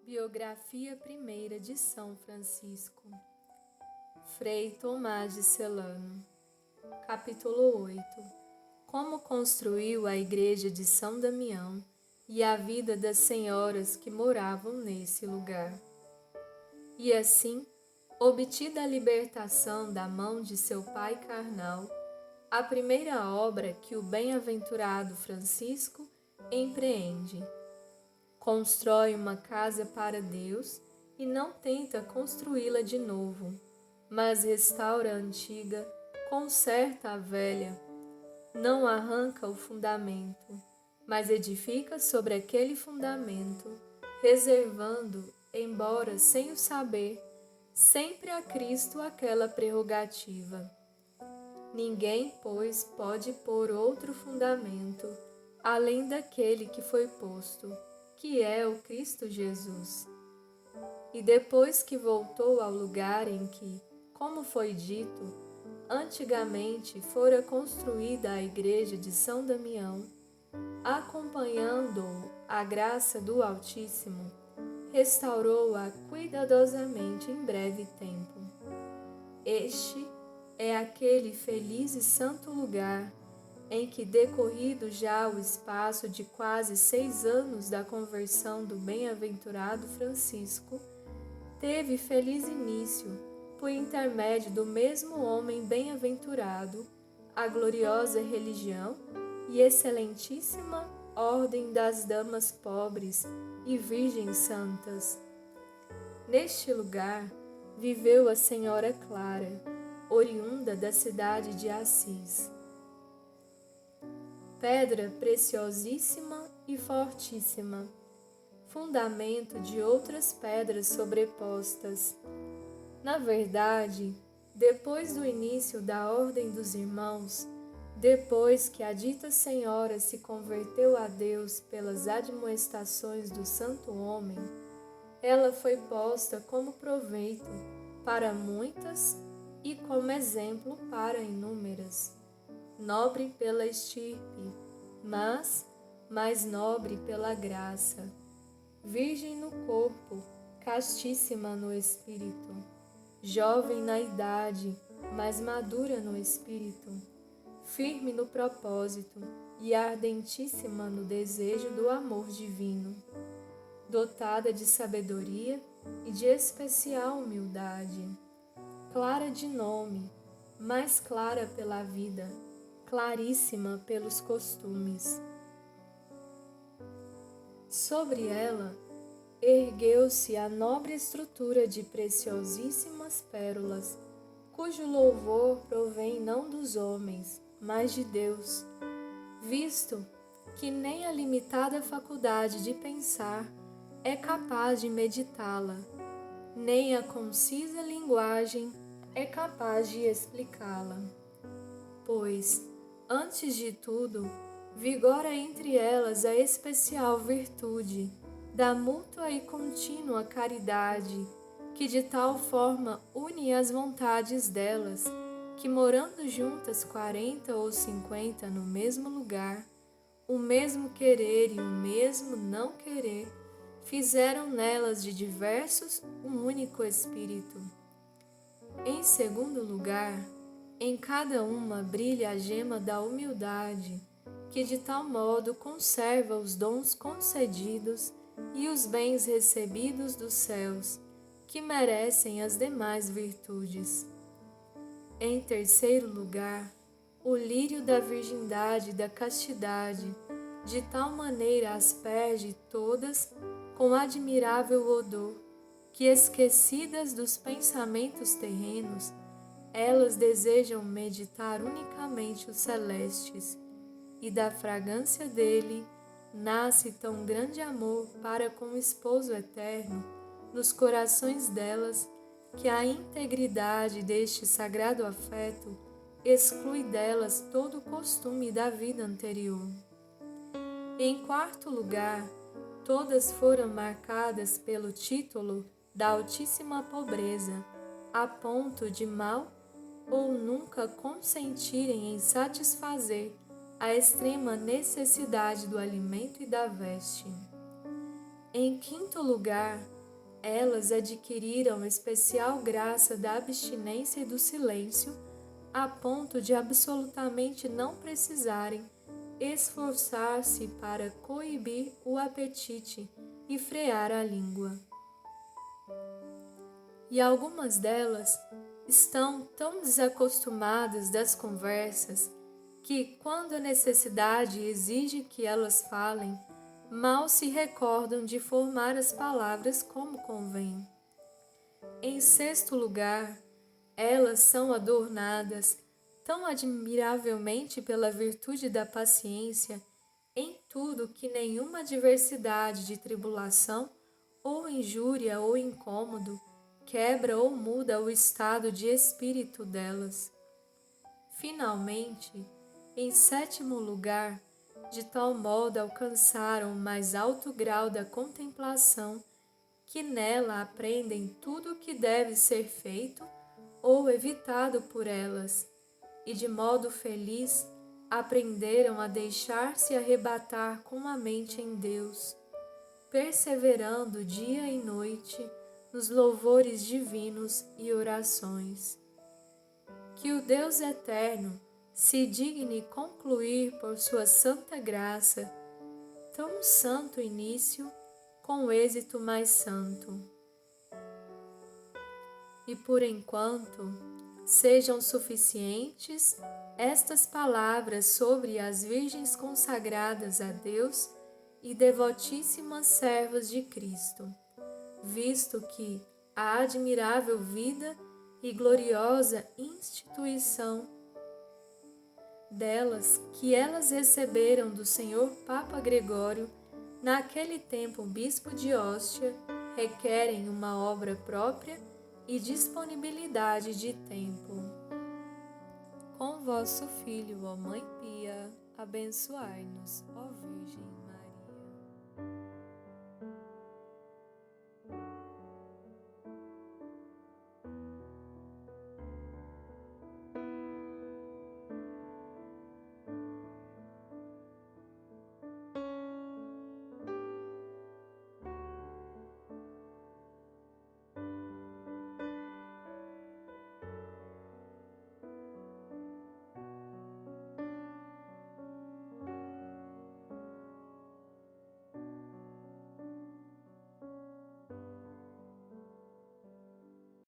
Biografia primeira de São Francisco. Frei Tomás de Celano. Capítulo 8. Como construiu a igreja de São Damião e a vida das senhoras que moravam nesse lugar. E assim, obtida a libertação da mão de seu pai carnal, a primeira obra que o bem-aventurado Francisco empreende. Constrói uma casa para Deus e não tenta construí-la de novo, mas restaura a antiga, conserta a velha. Não arranca o fundamento, mas edifica sobre aquele fundamento, reservando, embora sem o saber, sempre a Cristo aquela prerrogativa. Ninguém, pois, pode pôr outro fundamento, além daquele que foi posto, que é o Cristo Jesus. E depois que voltou ao lugar em que, como foi dito, antigamente fora construída a igreja de São Damião, acompanhando-o a graça do Altíssimo, restaurou-a cuidadosamente em breve tempo. Este é aquele feliz e santo lugar em que, decorrido já o espaço de quase 6 anos da conversão do bem-aventurado Francisco, teve feliz início, por intermédio do mesmo homem bem-aventurado, a gloriosa religião e excelentíssima ordem das damas pobres e virgens santas. Neste lugar viveu a Senhora Clara, oriunda da cidade de Assis. Pedra preciosíssima e fortíssima, fundamento de outras pedras sobrepostas. Na verdade, depois do início da Ordem dos Irmãos, depois que a dita senhora se converteu a Deus pelas admoestações do santo homem, ela foi posta como proveito para muitas e como exemplo para inúmeras. Nobre pela estirpe, mas mais nobre pela graça, virgem no corpo, castíssima no espírito, jovem na idade, mas madura no espírito, firme no propósito e ardentíssima no desejo do amor divino, dotada de sabedoria e de especial humildade, clara de nome, mais clara pela vida, claríssima pelos costumes. Sobre ela ergueu-se a nobre estrutura de preciosíssimas pérolas, cujo louvor provém não dos homens, mas de Deus, visto que nem a limitada faculdade de pensar é capaz de meditá-la, nem a concisa linguagem é capaz de explicá-la. Pois, antes de tudo, vigora entre elas a especial virtude da mútua e contínua caridade, que de tal forma une as vontades delas, que morando juntas 40 ou 50 no mesmo lugar, o mesmo querer e o mesmo não querer, fizeram nelas de diversos um único espírito. Em segundo lugar, em cada uma brilha a gema da humildade, que de tal modo conserva os dons concedidos e os bens recebidos dos céus, que merecem as demais virtudes. Em terceiro lugar, o lírio da virgindade e da castidade, de tal maneira asperge todas com admirável odor, que esquecidas dos pensamentos terrenos, elas desejam meditar unicamente os celestes, e da fragrância dele nasce tão grande amor para com o esposo eterno nos corações delas, que a integridade deste sagrado afeto exclui delas todo o costume da vida anterior. Em quarto lugar, todas foram marcadas pelo título da altíssima pobreza, a ponto de mal ou nunca consentirem em satisfazer a extrema necessidade do alimento e da veste. Em quinto lugar, Elas adquiriram especial graça da abstinência e do silêncio, a ponto de absolutamente não precisarem esforçar-se para coibir o apetite e frear a língua. E algumas delas estão tão desacostumadas das conversas que, quando a necessidade exige que elas falem, mal se recordam de formar as palavras como convém. Em sexto lugar, elas são adornadas tão admiravelmente pela virtude da paciência em tudo que nenhuma adversidade de tribulação, ou injúria ou incômodo, quebra ou muda o estado de espírito delas. Finalmente, em sétimo lugar, de tal modo alcançaram o mais alto grau da contemplação, que nela aprendem tudo o que deve ser feito ou evitado por elas, e de modo feliz aprenderam a deixar-se arrebatar com a mente em Deus, perseverando dia e noite nos louvores divinos e orações. Que o Deus eterno se digne concluir por sua santa graça tão santo início com êxito mais santo. E por enquanto, sejam suficientes estas palavras sobre as virgens consagradas a Deus e devotíssimas servas de Cristo, visto que a admirável vida e gloriosa instituição delas que elas receberam do Senhor Papa Gregório, naquele tempo bispo de Ostia, requerem uma obra própria e disponibilidade de tempo. Com vosso Filho, ó Mãe Pia, abençoai-nos, ó Virgem.